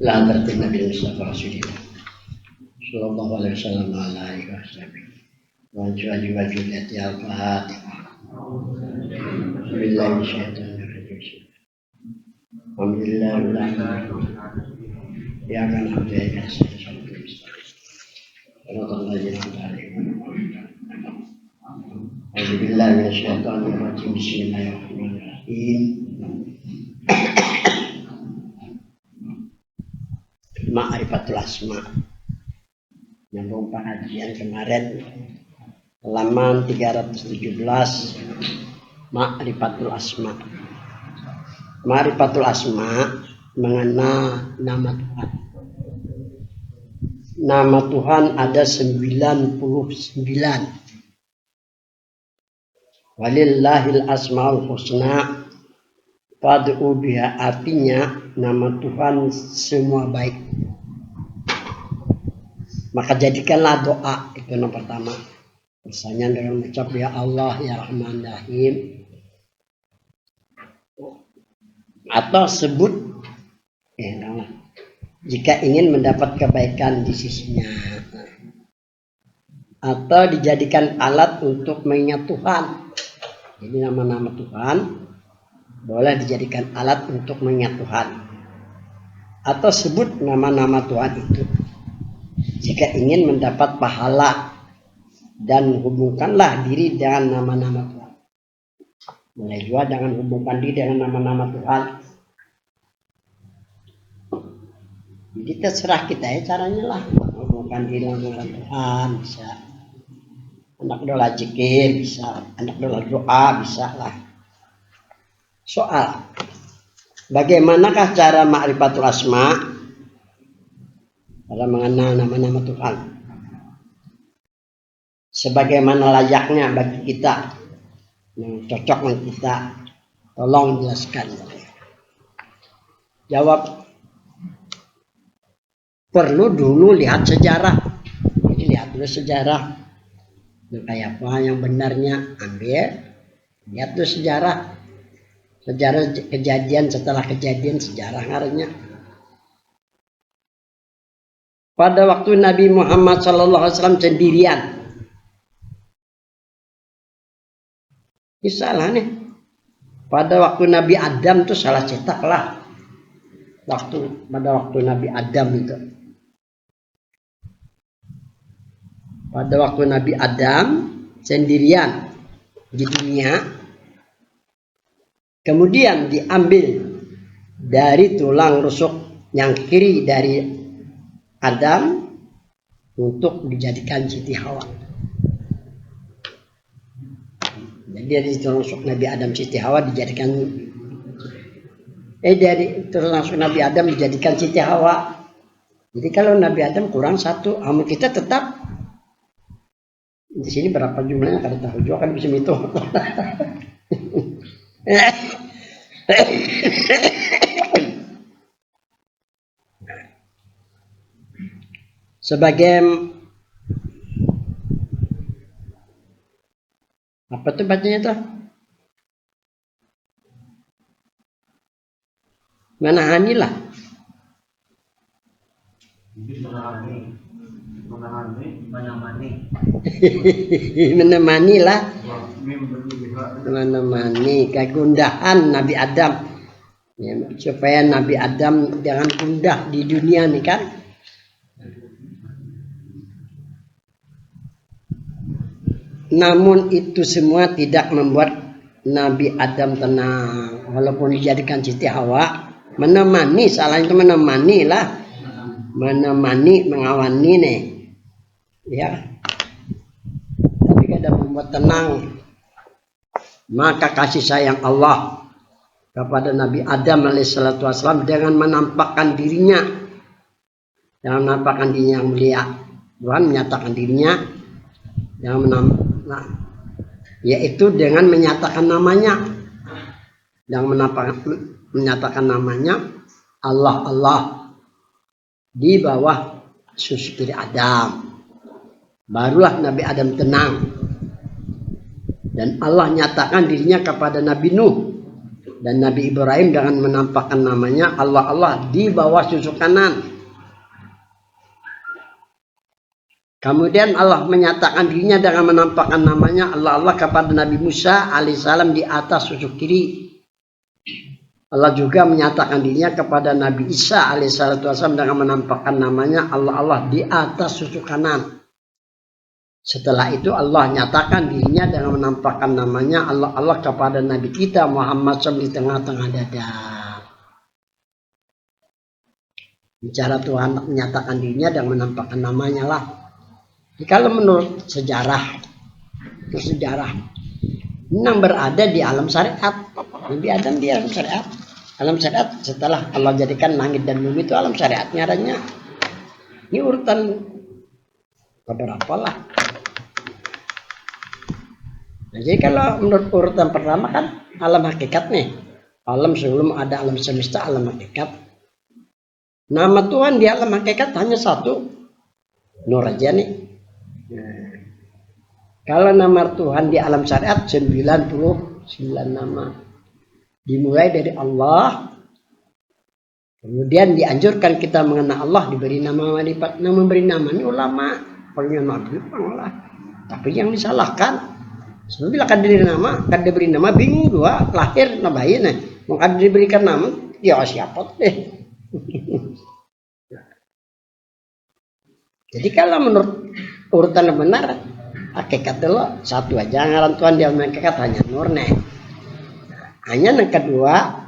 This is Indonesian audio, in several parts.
La tertib Nabi Mustafa Rasulullah sallallahu alaihi wasallam ala alihi wasallam. Wa jalla wa jalla al-Fatihah. Bismillahirrahmanirrahim. Alhamdulillah. Ya kan abdaya Alhamdulillah minasyaitonirrajim. Bismillahirrahmanirrahim. Ma'rifatul Asma. Nyambung pengajian kemarin halaman 317. Ma'rifatul Asma. Ma'rifatul Asma mengenal nama Tuhan. Nama Tuhan ada 99. Walillahil asmaul husna fad'u biha, artinya nama Tuhan semua baik. Maka jadikanlah doa, itu yang pertama. Misalnya dengan mengucap ya Allah ya Rahman Rahim, atau sebut jika ingin mendapat kebaikan di sisinya, atau dijadikan alat untuk mengingat Tuhan. Jadi nama-nama Tuhan boleh dijadikan alat untuk mengingat Tuhan, atau sebut nama-nama Tuhan itu jika ingin mendapat pahala, dan hubungkanlah diri dengan nama-nama Tuhan. Boleh juga jangan hubungkan diri dengan nama-nama Tuhan. Jadi terserah kita ya caranya lah. Hubungkan diri dengan Tuhan bisa. Anak doa zikir bisa, anak doa bisa lah. Soal, bagaimanakah cara ma'rifatul asma? Cara mengenal nama-nama Tuhan. Sebagaimana layaknya bagi kita, yang cocok dengan kita, tolong jelaskan. Jawab, perlu dulu lihat sejarah. Jadi lihat dulu sejarah. Kayak apa yang benarnya, ambil. Lihat dulu sejarah. Sejarah kejadian setelah kejadian, sejarah ngarannya. Pada waktu Nabi Muhammad SAW sendirian. Ini salah nih. Pada waktu Nabi Adam tuh salah cetak lah. Pada waktu Nabi Adam itu. Pada waktu Nabi Adam sendirian di dunia. Kemudian diambil dari tulang rusuk yang kiri dari Adam untuk dijadikan Siti Hawa. Jadi dari tulang rusuk Nabi Adam Siti Hawa dijadikan dari tulang rusuk Nabi Adam dijadikan Siti Hawa. Jadi kalau Nabi Adam kurang satu, amal kita tetap. Di sini berapa jumlahnya kada tahu juga, kan bisa hitung. Sebagai apa tuh bacanya tuh? Menahani lah. Menemani lah. Menemani kegundahan Nabi Adam. Ya, supaya Nabi Adam jangan gundah di dunia nih kan. Namun itu semua tidak membuat Nabi Adam tenang. Walaupun dijadikan Siti Hawa, menemani, salah itu menemani lah. Menemani, mengawani nih. Ya. Tapi kada membuat tenang. Maka kasih sayang Allah kepada Nabi Adam alaihissalam dengan menampakkan dirinya. Dengan menampakkan dirinya yang mulia. Tuhan menyatakan dirinya yang yaitu dengan menyatakan namanya, yang menyatakan namanya Allah di bawah susu kiri Adam. Barulah Nabi Adam tenang, dan Allah nyatakan dirinya kepada Nabi Nuh Dan Nabi Ibrahim dengan menampakkan namanya Allah di bawah susuk kanan. Kemudian Allah menyatakan dirinya dengan menampakkan namanya Allah kepada Nabi Musa alaihissalam di atas susuk kiri. Allah juga menyatakan dirinya kepada Nabi Isa alaihissalam dengan menampakkan namanya Allah di atas susuk kanan. Setelah itu Allah nyatakan dirinya dengan menampakkan namanya Allah kepada Nabi kita Muhammad SAW di tengah-tengah dada. Bicara Tuhan menyatakan dirinya dan menampakkan namanya lah. Jadi kalau menurut sejarah yang berada di alam syariat, Nabi Adam di alam syariat. Alam syariat setelah Allah jadikan langit dan bumi itu alam syariatnya adanya. Ini urutan beberapa lah. Nah, jadi kalau menurut urutan pertama kan alam hakikat nih. Alam sebelum ada alam semesta, alam hakikat. Nama Tuhan di alam hakikat hanya satu, Nur aja nih. Nah, kalau nama Tuhan di alam syariat 99 nama. Dimulai dari Allah. Kemudian dianjurkan kita mengenal Allah, diberi nama lipat. Nah, memberi nama ini ulama. Kalau Nabi lah. Tapi yang disalahkan, bila kan diberi nama bingung dua lahir nabahin nih. Mau kan diberikan nama, ya siapa deh. Jadi kalau menurut urutan yang benar, hakikat dulu satu aja ngaran Tuhan dia hakikat hanya Nur nih. Hanya yang kedua,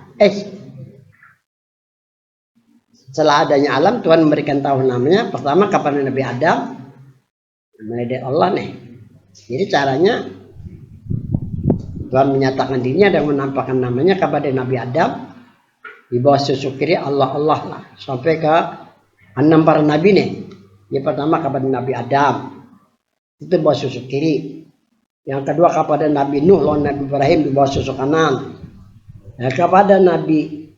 setelah adanya alam Tuhan memberikan tahu namanya pertama kepada Nabi Adam mulai dari Allah nih. Jadi caranya Tuhan menyatakan dirinya dan menampakkan namanya kepada Nabi Adam di bawah susuk kiri Allah lah sampai ke 6 para nabi nih. Yang pertama kepada Nabi Adam itu bawah susuk kiri. Yang kedua kepada Nabi Nuh lawan Nabi Ibrahim di bawah susuk kanan. Nah, kepada Nabi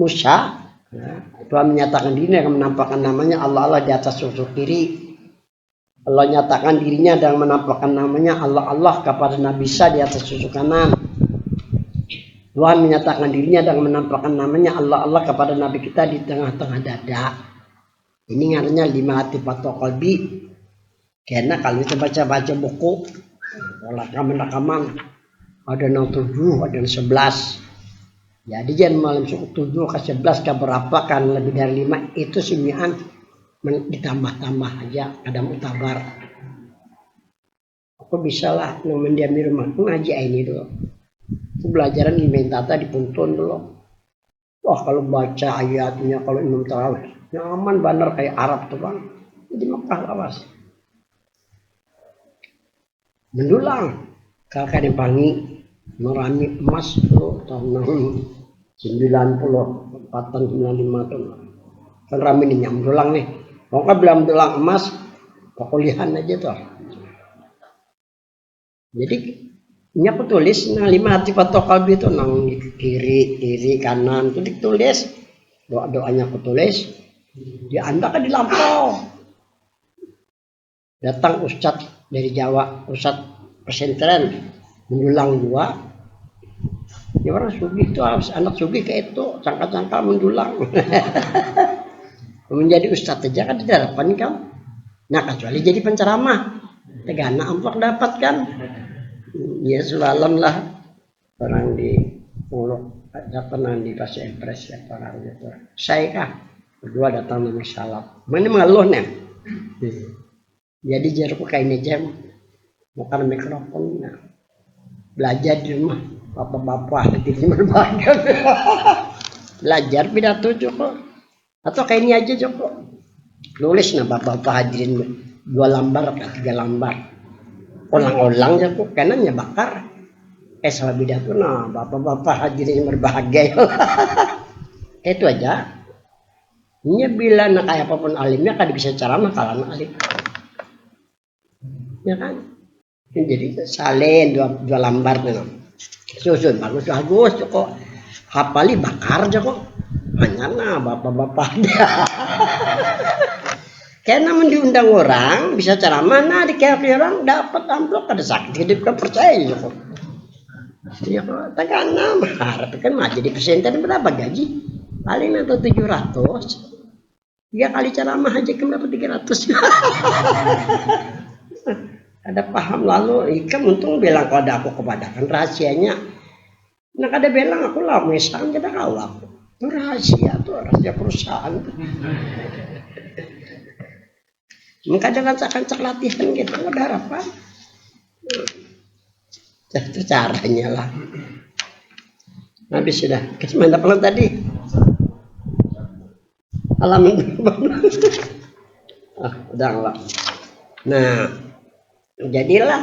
Musa Tuhan menyatakan dirinya dan menampakkan namanya Allah di atas susuk kiri. Allah nyatakan dirinya dan menampakkan namanya Allah kepada Nabi Isa di atas susuk kanan. Tuhan menyatakan dirinya dan menampakkan namanya Allah kepada Nabi kita di tengah-tengah dada. Ini ngarannya 5 hati patok qalbi. Karena kalau kita baca buku, rekaman ada yang 7, ada yang 11. Jadi jangan malam 7 ke 11 ke berapa kan lebih dari 5 itu simian ditambah-tambah aja kadang utabar. Aku bisa lah mendiam di rumah ngaji ini dulu. Aku belajaran di Mentata dipuntun dulu. Wah kalau baca ayatnya kalau Imam Tarawih nyaman bener kayak Arab tuh bang. Jadi Mekah lawas. Mendulang kakak dipangi merami emas tuh tahun 94 tahun 95 tuh. Kan rame nih mendulang nih. Maka belum mendulang emas pekuliahan aja tuh. Jadi ini aku tulis 5 hati patok kalbi itu nang kiri kanan itu ditulis doanya aku tulis di anda kan di lampau datang ustadz dari Jawa ustadz pesantren mendulang 2 ya orang sugih itu anak sugih kayak itu cangkal mendulang menjadi ustadz aja kan di hadapan kamu nah kecuali jadi penceramah tegana amplok dapat kan ya semalam lah orang di Pulau ada pernah di Pasir Impres ya orang itu saya kah berdua datang dari salam mana mengeluh nih jadi jarakku kayak ini jam bukan mikrofon nah. Belajar di rumah bapak-bapak di berbagai belajar pidato Joko atau kayak ini aja Joko nulis nah bapak-bapak hadirin 2 lembar atau 3 lembar ulang-ulang Joko kanannya bakar sama pidato nah bapak-bapak hadirin berbahagia itu aja ini bila nak kayak apapun alimnya kan bisa ceramah kalau alim ya kan jadi salin 2 lembar tuh susun bagus kok hafali bakar aja kok hanya nah bapak-bapak dia karena diundang orang bisa ceramah nah di kayak orang dapat amplop ada sakit hidup kan percaya kok Ya kalau Tagana harap kan mah jadi presenter berapa gaji? Paling atau 700. 3 kali ceramah aja kan dapat 300. Ada paham lalu ikan untung bilang kalau ada aku kepadakan rahasianya. Nah kada bilang aku lah mesang kita kau aku. Itu rahasia tuh rahasia perusahaan. Maka ada rancak latihan gitu ada harapan. Itu caranya lah. Habis sudah. Kesempatan apa tadi? Alamin. Udah enggak. Nah, jadilah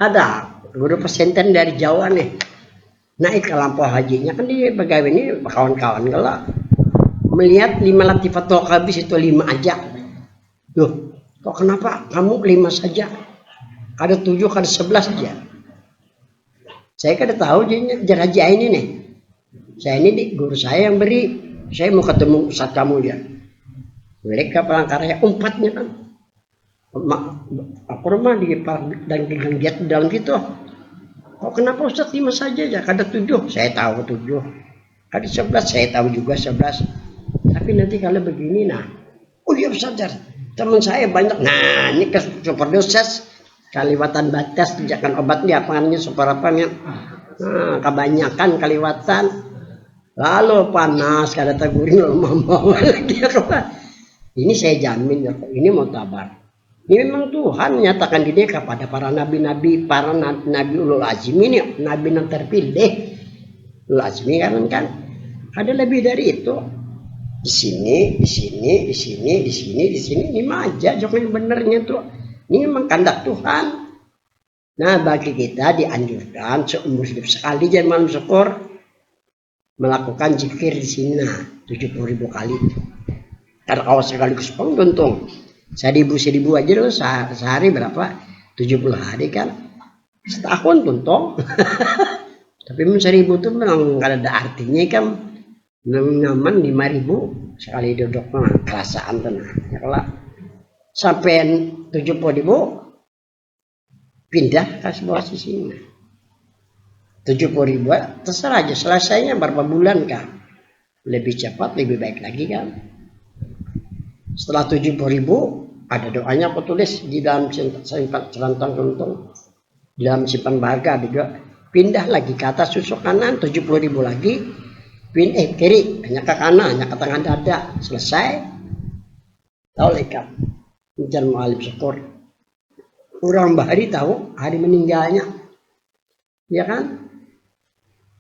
ada guru pesantren dari Jawa nih. Naik ke lampau hajinya kan dia pegawai ini kawan-kawan galak. Melihat 5 latifatul habis itu 5 aja. Duh, kok kenapa kamu 5 saja? Ada 7, ada 11 aja. Saya kada tahu haji ini nih. Saya ini guru saya yang beri. Saya mau ketemu Ustaz kamu dia. Mereka pelangkarnya 4-nya kan. Aku rumah di dan giat dalam gitu. Kok kenapa Ustaz 5 saja ya? Kada 7. Saya tahu 7. Kada 11 saya tahu juga 11. Tapi nanti kalau begini nah. Oh iya Ustaz, teman saya banyak. Nah, ini ke superdosis kaliwatan batas tinjakan obat dia apanya super apanya. Nah, kebanyakan kaliwatan. Lalu panas kada taguring mau lagi apa. Ini saya jamin ini mau tabar. Ini memang Tuhan menyatakan diri kepada para nabi-nabi, para nabi ulul azmi ini, nabi yang terpilih. Ulul azmi kan ada lebih dari itu. Di sini, ini mah aja jok yang benernya tuh. Ini memang kehendak Tuhan. Nah, bagi kita dianjurkan seumur hidup sekali jangan malam syukur melakukan zikir di sini 70.000 kali. Karena kalau sekaligus untung. 1.000 aja loh sehari berapa? 70 hari kan. Setahun untung. Tapi 1.000 tuh memang gak ada artinya kan. Nyaman 5.000 sekali duduk mah kerasaan tenang. Ya kalau sampai 70.000 pindah ke sebuah sisi. 70.000 terserah aja selesainya berapa bulan kan. Lebih cepat lebih baik lagi kan. Setelah 70.000 ada doanya aku tulis di dalam celantang untung, di dalam simpan bahagia juga. Pindah lagi ke atas susuk kanan 70.000 lagi. Kiri hanya ke kanan hanya ke tengah dada selesai. Tahu lekat. Jangan mu'alib syukur. Orang bahari tahu hari meninggalnya, ya kan?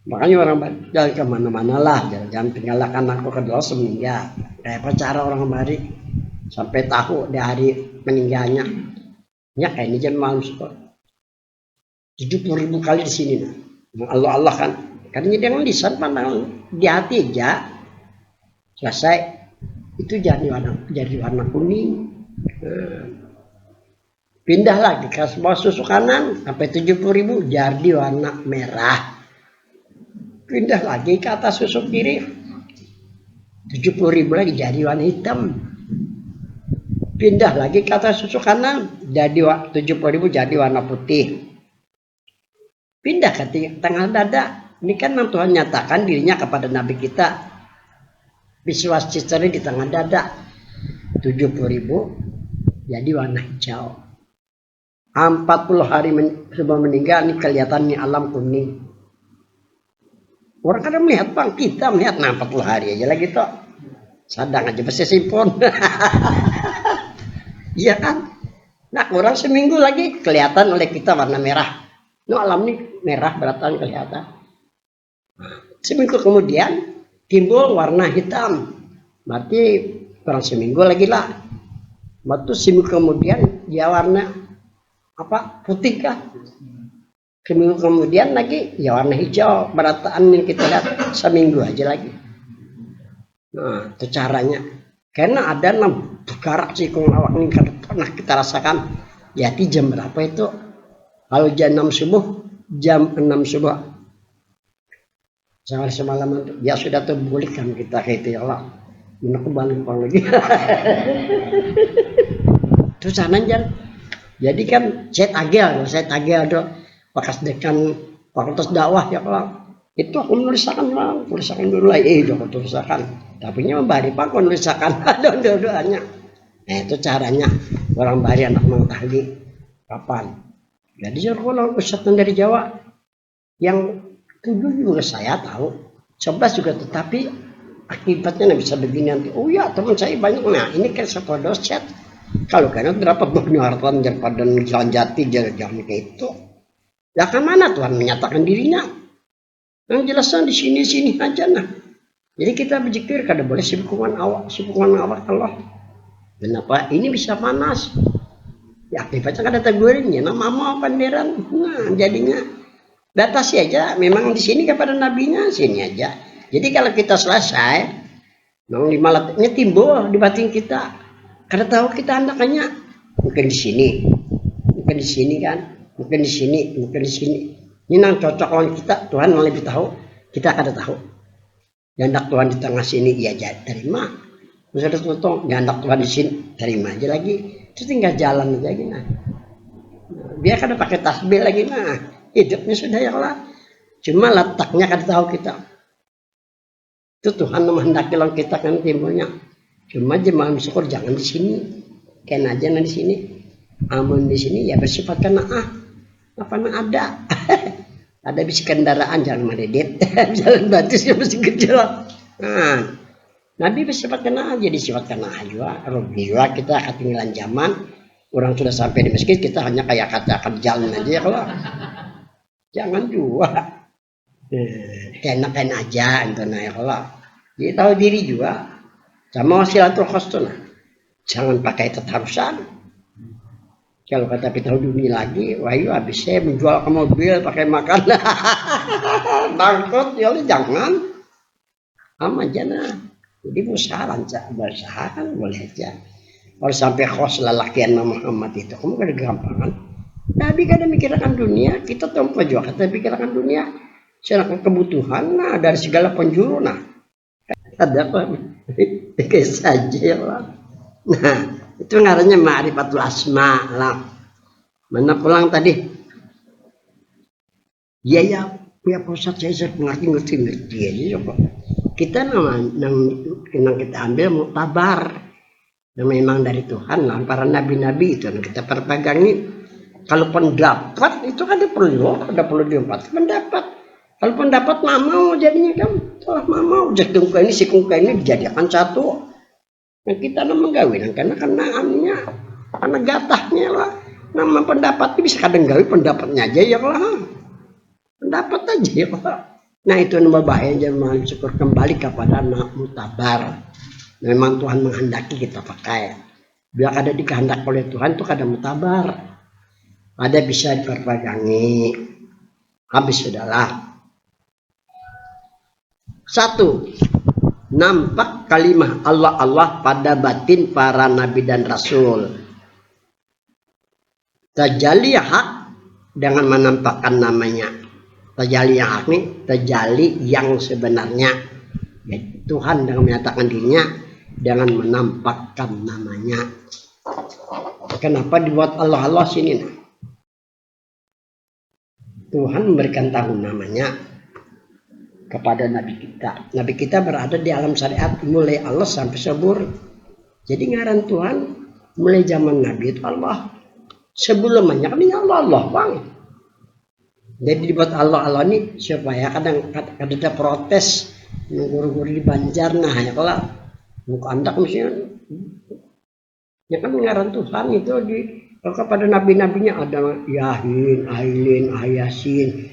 Makanya orang jalan kemana-mana lah, jangan tinggalkan aku ke dosa meninggal. Kayak apa cara orang bahari sampai tahu di hari meninggalnya? Ya kayak ini jangan malam syukur. 70.000 kali di sini nah. Allah kan. Karena dia lisan pandang di hati aja selesai itu jadi warna kuning. Pindah lagi ke bawah susuk kanan sampai 70.000 jadi warna merah. Pindah lagi ke atas susuk kiri 70.000 lagi jadi warna hitam. Pindah lagi ke atas susuk kanan jadi 70.000 jadi warna putih. Pindah ke tengah dada. Ini kan Tuhan nyatakan dirinya kepada Nabi kita. Biswas ciceri di tengah dada 70.000 jadi warna hijau. 40 hari sebelum meninggal ini kelihatannya alam kuning. Orang kadang melihat bang, kita melihat 40 hari aja lagi toh. Sadang aja pasti simpon. Iya kan? Nah kurang seminggu lagi kelihatan oleh kita warna merah. No alam ini merah beratan kelihatan. Seminggu kemudian timbul warna hitam. Berarti kurang seminggu lagi lah. Waktu seminggu kemudian dia warna apa putih kah? Seminggu kemudian lagi ya warna hijau. Berataan yang kita lihat seminggu aja lagi. Nah itu caranya. Karena ada 6 karak cikung awak ini pernah kita rasakan. Ya di jam berapa itu? Kalau jam 6 subuh, jam 6 subuh. Sampai semalam ya sudah terbulikan kita kayak itu ya Allah. Menak balik lagi. Terus sana jadi kan saya tagih ada bekas dekan fakultas dakwah ya kalau itu aku menulisakan dulu lah aku tulisakan tapi bari pak aku menulisakan doanya. Nah itu caranya orang bari anak mengetahui kapan. Jadi kalau ustadz dari Jawa yang 7 juga saya tahu, 11 juga, tetapi akibatnya nggak bisa begini nanti. Oh ya teman saya banyak. Nah ini kan satu dosen. Kalau kalian berapa banyak hartan daripada jalan jati jalan kayak itu. Ya kemana Tuhan menyatakan dirinya? Yang jelasnya di sini aja nah. Jadi kita berzikir kada boleh sibukan awak Allah. Kenapa ini bisa panas? Ya akibatnya kada tegurinnya. Nama mau panderan. Nah jadinya batasi aja. Memang di sini kepada nabinya sini aja. Jadi kalau kita selesai, nang di malatnya timbul di batin kita. Kada tahu kita andakannya mungkin di sini kan, mungkin di sini. Ini nang cocok lawan kita, Tuhan yang lebih tahu. Kita kada tahu. Yandak Tuhan di tengah sini ya terima. Terus ada tuntung, yandak Tuhan di sini terima aja lagi. Terus tinggal jalan aja gini. Dia kada pakai tasbih lagi nah. Hidupnya sudah ya lah. Cuma letaknya kada tahu kita. Itu Tuhan menghendaki lawan kita kan timbulnya. Cuma jemaah syukur jangan di sini. Kena aja di sini. Amun di sini ya bersifat kenaah. Apa ada? Ada bisi kendaraan jalan Madedit, jalan Batis yang masih kecil. Nah, Nabi bersifat kenaah jadi sifat kenaah juga. Alhamdulillah kita ketinggalan zaman. Orang sudah sampai di masjid kita hanya kayak katakan jalan aja ya kalau. Jangan juga. Kena aja itu nah ya kalau. Jadi tahu diri juga. Sama wasilatul khostunah. Jangan pakai tetarusan. Kalau kata tahu dunia lagi, wah iya habis saya menjual ke mobil pakai makan. Bangkrut ya jangan. Aman aja nah. Jadi usaha kan boleh aja. Kalau sampai khos lelakian Muhammad itu, kamu gak ada gampangan. Nabi kadang mikirkan dunia, kita tempat juga kita pikirkan dunia. Sedangkan kebutuhan, nah dari segala penjuru, nah ada apa? Kayak saja lah. Nah, itu ngarannya ma'rifatul asma lah. Mana pulang tadi? Ya Pak Ustadz saya ngerti aja kok. Kita nang kita ambil muktabar. Yang memang dari Tuhan lah, para nabi-nabi itu yang kita perpegangi. Kalau pendapat itu kan ada perlu diempat pendapat. Kalau pendapat mau jadinya kan salah mau jadi kungka ini si kungka ini dijadikan satu. Nah kita menggawin karena karena gatahnya lah. Nama pendapat itu bisa kadang gawe pendapatnya aja ya lah. Pendapat aja ya lah. Nah itu yang bahaya jangan syukur kembali kepada anak mutabar. Memang Tuhan menghendaki kita pakai. Bila ada dikehendak oleh Tuhan itu kada mutabar. Ada bisa diperpegangi. Habis sudahlah. 1. Nampak kalimah Allah pada batin para nabi dan rasul. Tajalli hak dengan menampakkan namanya. Tajalli hak ini tajalli yang sebenarnya. Ya, Tuhan dengan menyatakan dirinya dengan menampakkan namanya. Kenapa dibuat Allah sini? Nah? Tuhan memberikan tahu namanya kepada Nabi kita. Nabi kita berada di alam syariat mulai Allah sampai subur. Jadi ngaran Tuhan mulai zaman Nabi itu Allah. Sebelumnya kan ini Allah bang. Jadi dibuat Allah ini supaya kadang ada protes guru-guru di Banjar nah ya kalau muka andak misalnya ya kan ngaran Tuhan itu kepada nabi-nabinya ada Yahin, Ailin, Ayasin,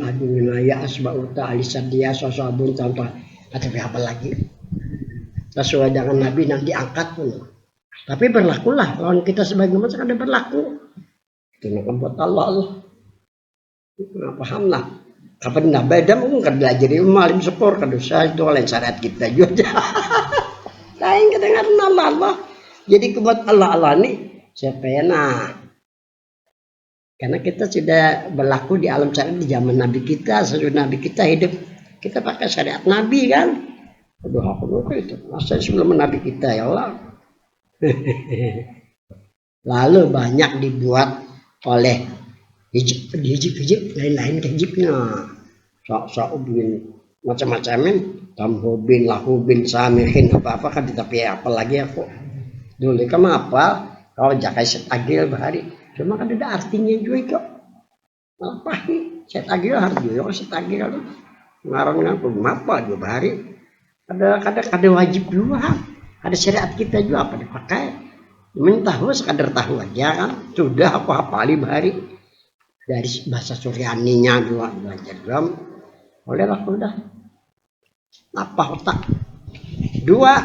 Adunaya, Asbauta, Alisadia, Sosabun, contoh atau apa lagi sesuai dengan nabi yang diangkat pun. Tapi berlakulah lawan kita sebagai manusia ada berlaku. Itu nak buat Allah. Nah, paham lah. Kapan nak beda mungkin kan belajar malim sepor kan dosa itu lain syariat kita juga. Lain kedengaran Allah. Jadi kebuat Allah ini supaya karena kita sudah berlaku di alam syariat di zaman Nabi kita, sesudah Nabi kita hidup kita pakai syariat Nabi kan. Aduh aku itu masa sebelum Nabi kita ya Allah. Lalu banyak dibuat oleh hijik lain-lain ke hijiknya. Sok ubin macam-macamin, tamhubin, lahubin, samihin, apa-apa kan tapi apalagi aku. Dulu kan apa? Kalau jakai setagil bahari, cuma kan ada artinya juga kok. Malah pahit, setagil harus juga setagil itu. Ngarang aku apa dua bahari? Ada wajib juga, ada syariat kita juga apa dipakai. Tahu sekadar tahu aja kan, sudah aku hafali bahari dari bahasa Suryaninya juga belajar juga. Bolehlah udah. Apa otak? Dua,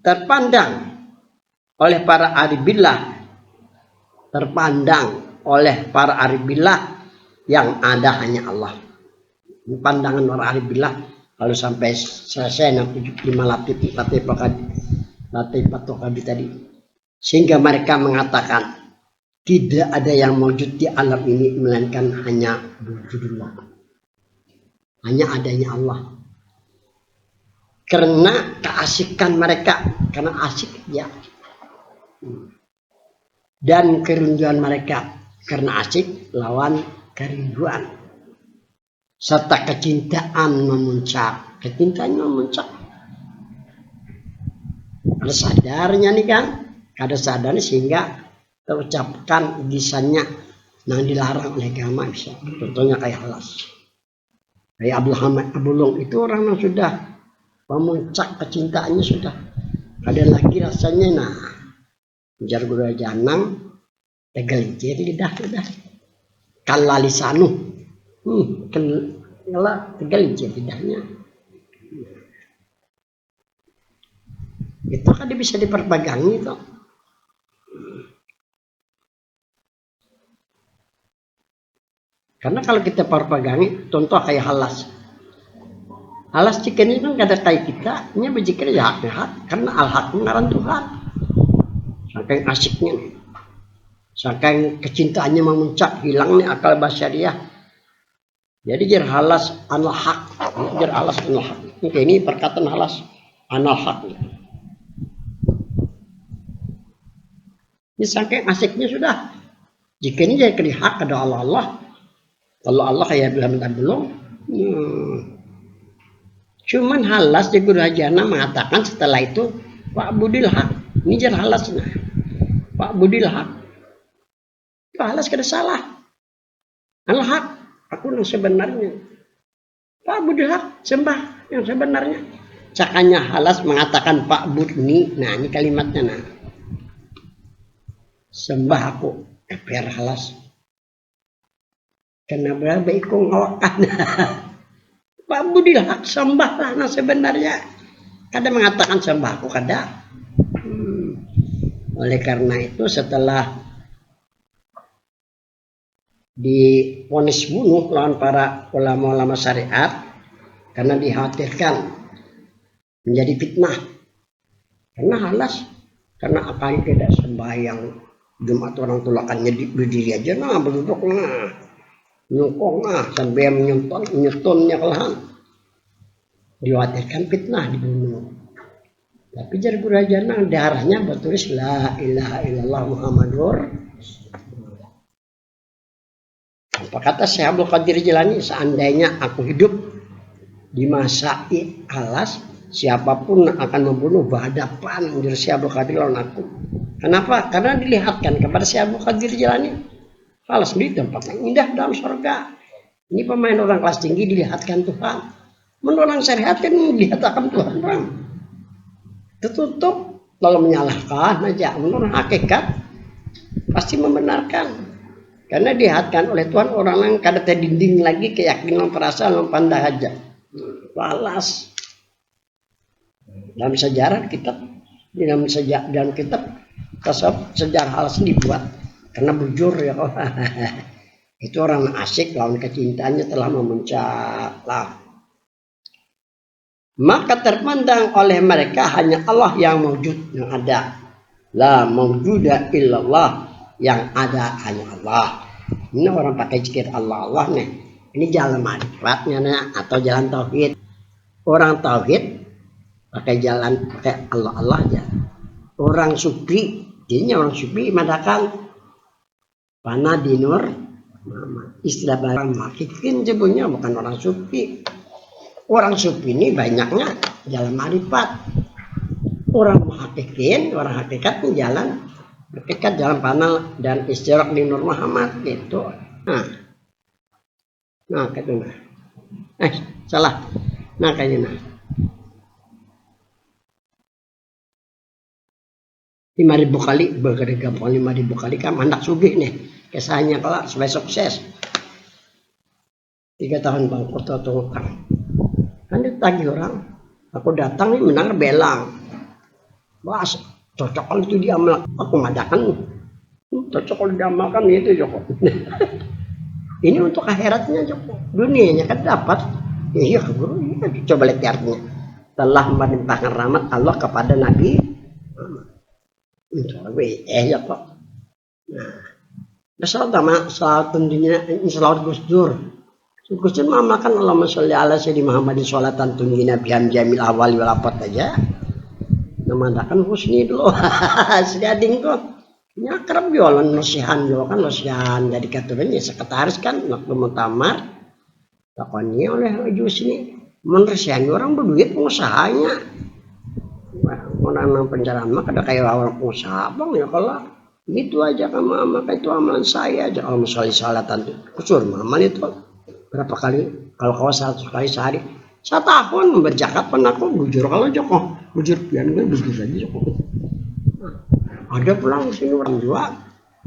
terpandang oleh para aribillah, terpandang oleh para aribillah yang ada hanya Allah. Pandangan para aribillah kalau sampai selesai 75 latifah tadi, sehingga mereka mengatakan tidak ada yang mewujud di alam ini melainkan hanya wujudullah, hanya adanya Allah. Karena keasikan mereka, karena asik ya, dan kerinduan mereka karena asik lawan kerinduan, serta kecintaan memuncak, kecintaannya memuncak. Ada sadarnya nih kan, ada sadarnya sehingga terucapkan lisannya yang dilarang oleh agama bisa. Contohnya kayak halas. Kayak Abdul Hamid Abulung itu orang yang sudah memuncak kecintaannya sudah. Ada lagi rasanya nah. Jar guru janang tegelintir lidah. Kala lisanu. Kala tegelintir lidahnya. Itu kan bisa diperpegangi itu. Karena kalau kita perpegangi, contoh kayak halas. Halas jika ini kan ada kayak kita, ini berjikir ya hak, karena al-haq ngaran Tuhan. Saking asiknya, saking kecintaannya memuncak, hilang nih akal basyariah. Jadi jar halas anal haq, jar halas anal haq. Ini perkataan halas anal haq. Ini saking asiknya sudah. Jika ini jadi kena hak ada Allah. Kalau Allah kayak bilang belum. Cuman halas di Guru Hajana mengatakan setelah itu Pak Budil hak. Ini jar halas nah. Pak Budil hak. Pak halas kada salah. Allah hak. Aku yang sebenarnya. Pak Budil hak sembah yang sebenarnya. Cakanya halas mengatakan Pak Budni. Nah ini kalimatnya nah. Sembah aku. Biar halas. Karena berapa ikut ngawakan. Pak Budil hak sembah lah nah sebenarnya. Kadang mengatakan sembah aku kadang. Oleh karena itu setelah divonis bunuh lawan para ulama-ulama syariat karena dikhawatirkan menjadi fitnah. Karena halas. Karena akan tidak sembahyang Jumat orang tulakannya berdiri aja nah berduduk nah. Nyungkong sampai menyutunnya kelahan. Diwakilkan fitnah dibunuh. Tapi jadi Guru Hajana darahnya bertulis la ilaha illallah Muhammadur. Apa kata Syekh Abdul Qadir Jilani, seandainya aku hidup di masa alas, siapapun akan membunuh berhadapan dari Syekh Abdul Qadir lawan aku. Kenapa? Karena dilihatkan kepada Syekh Abdul Qadir Jilani. Halas di tempat yang indah dalam surga. Ini pemain orang kelas tinggi dilihatkan Tuhan. Menurut orang syariat kan dilihatkan Tuhan. Tertutup lalu menyalahkan aja. Menurut hakikat pasti membenarkan. Karena dilihatkan oleh Tuhan orang yang kada terdinding lagi keyakinan perasaan pandai aja. Halas. Dalam sejarah kitab dalam kitab tasawuf sejarah halas dibuat. Karena bujur ya kok. Itu orang asik lawan kecintaannya telah memuncak lah. Maka terpandang oleh mereka hanya Allah yang mewujud yang ada. La mawjuda illallah, yang ada hanya Allah. Ini orang pakai zikir Allah nih. Ini jalan ma'rifatnya nih, atau jalan tauhid. Orang tauhid pakai Allah aja. Orang sufi, jadinya orang sufi mengatakan Pana di Nur Muhammad. Istilah barang hakikin sebenarnya bukan orang sufi. Orang sufi ini banyaknya jalan marifat. Orang hakikin, orang hakikat ini jalan hakikat jalan panal dan istirahat di Nur Muhammad gitu. Nah gitu nah. Salah. Nah kayaknya nah. 5.000 kali bergabung 5.000 kali kan anak sugih nih kesannya kelak supaya sukses 3 tahun bangkrut atau utang kan ditagih orang aku datang nih menang belang bahas cocok kalau itu diamal aku mengadakan cocok kalau diamalkan itu Joko ini untuk akhiratnya Joko dunianya kan dapat iya guru ya, coba lihat artinya telah melimpahkan rahmat Allah kepada Nabi ya kok. Nah, salat tentunya salawat Gus Dur. Gus Dur makan Allahumma sholli ala sayyidina Muhammadin sholatan tunjina biham jamil awali wal apat aja. Namadakan husni dulu. Sedading kok. Nya kerap jualan nasihan juga kan nasihan jadi katurannya sekretaris kan waktu muktamar. Takoni oleh Jus ini menresihan orang berduit pengusahanya. Orang penceramah kada kayak orang pengusaha bang ya kalau gitu aja kan maka itu amalan saya aja kalau misalnya salatan kusur amal itu berapa kali kalau kau 100 kali sehari 1 tahun berzakat pun aku bujur kalau Joko bujur pian gue bujur aja Joko ada pulang sini orang juga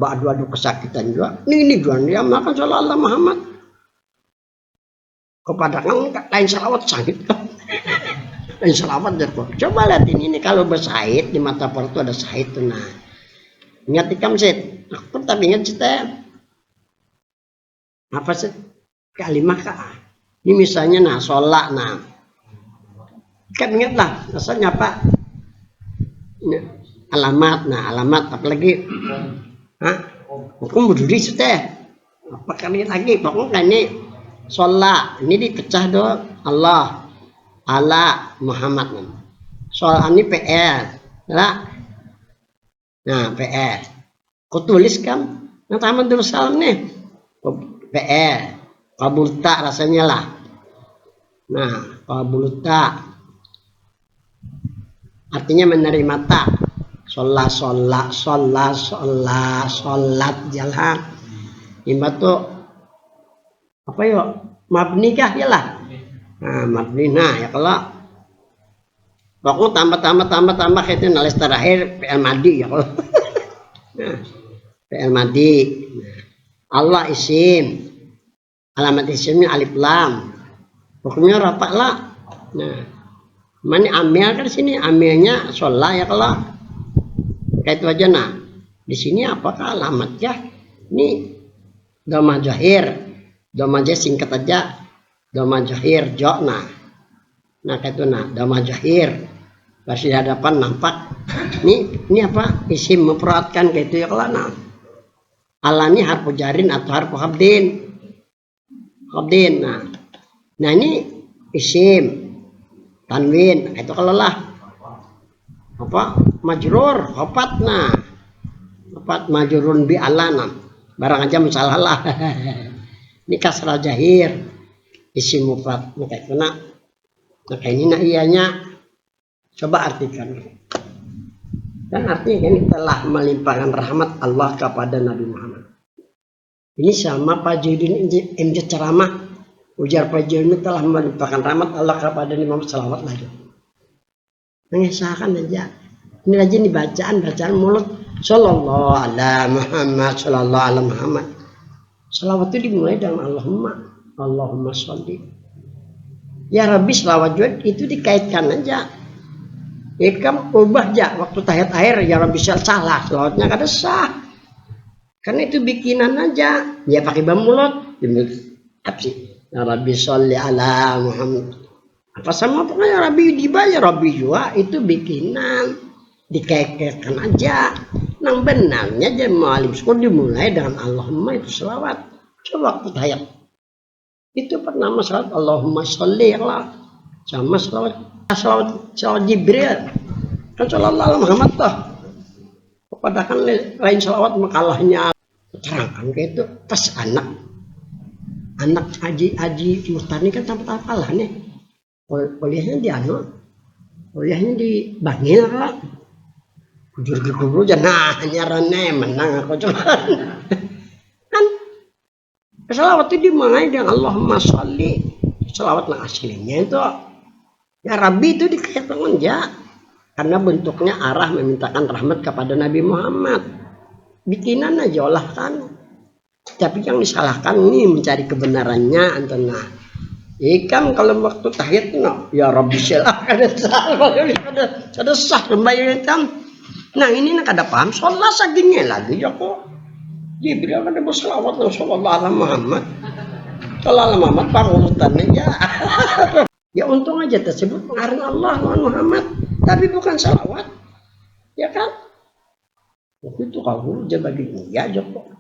adu kesakitan juga ini juan dia makan sallallahu Muhammad kepada kan lain salawat sakit kan selamat Joko. Coba lihat ini kalau bersahid di mata para itu ada sahid tuh nah. Ingat ikam sih. Aku tapi ingat sih apa sih kalimat kah? Ini misalnya nah sholat nah. Kan ingat lah asalnya apa? Nah, alamat nah alamat apalagi hukum berdiri sih apa kali lagi pokoknya ini sholat ini dipecah doang Allah ala Muhammad soal ini PR lah nah PR ku tulis kan nah taman dulu salam nih PR kabulta rasanya lah nah kabulta artinya menerima tak sholat jalan ini tuh apa yuk mabni kah ya lah nah mabnina ya kalau pokoknya tambah itu nalis terakhir PL Madi ya kalau nah, PL Madi Allah isim alamat isimnya alif lam pokoknya rapat lah nah mana amil kan sini amilnya sholat ya kalau kayak itu aja nah di sini apakah alamatnya ini dhamma jahir singkat aja dhamma jahir jokna nah kayak itu nah dhamma jahir pasti di hadapan nampak ini apa isim memperatkan kayak itu ya kalau nah alani harfu jarin atau harfu habdin nah ini isim tanwin itu kalau lah apa majrur opat nah opat majrurun bi alana barang aja masalah lah ini kasrah jahir isim mufrad kayak kena maka ini nah ianya coba artikan dan artinya ini telah melimpahkan rahmat Allah kepada Nabi Muhammad ini sama Pak Judin MJ ceramah ujar Pak Judin telah melimpahkan rahmat Allah kepada Nabi Muhammad salawat lagi mengesahkan aja ini aja nih bacaan mulut sallallahu ala Muhammad sallallahu ala Muhammad salawat itu dimulai dengan Allahumma sholli ya Rabbi selawat juga itu dikaitkan aja kamu ubah aja waktu tahiyat akhir ya Rabbi salah selawatnya kada sah karena itu bikinan aja ya pakai mulut apa sih ya Rabbi sholli ala Muhammad apa sama pokoknya Rabbi dibayar Rabbi juga itu bikinan dikaitkan aja nang benarnya jadi mu'alim sekolah dimulai dengan Allahumma itu selawat coba waktu tahiyat itu pertama salat Allahumma sholli Allah sama selawat Jibril kan sallallahu alaihi Muhammad toh kepada kan lain selawat makalahnya terangkan kayak itu pas anak Aji Mustani kan tempat apalah nih kuliahnya di kuliahnya di Bangil kan jujur gitu jangan nyarane menang aku coba kan selawat itu dimulai dengan Allahumma sholli selawat nah aslinya itu ya Rabbi itu dikaitkan ya karena bentuknya arah memintakan rahmat kepada Nabi Muhammad bikinan aja olah kan tapi yang disalahkan ini mencari kebenarannya antena ikan kalau waktu tahiyat no ya Rabbi syalah ada salah ada sah kembali kan nah ini nak ada paham sholat sagingnya lagi ya kok Jibril ada berselawat sallallahu alaihi Muhammad sallallahu Muhammad parutannya ya ya untung aja tersebut pengaruh Allah Muhammad tapi bukan salawat ya kan itu kalau aja bagi ya Joko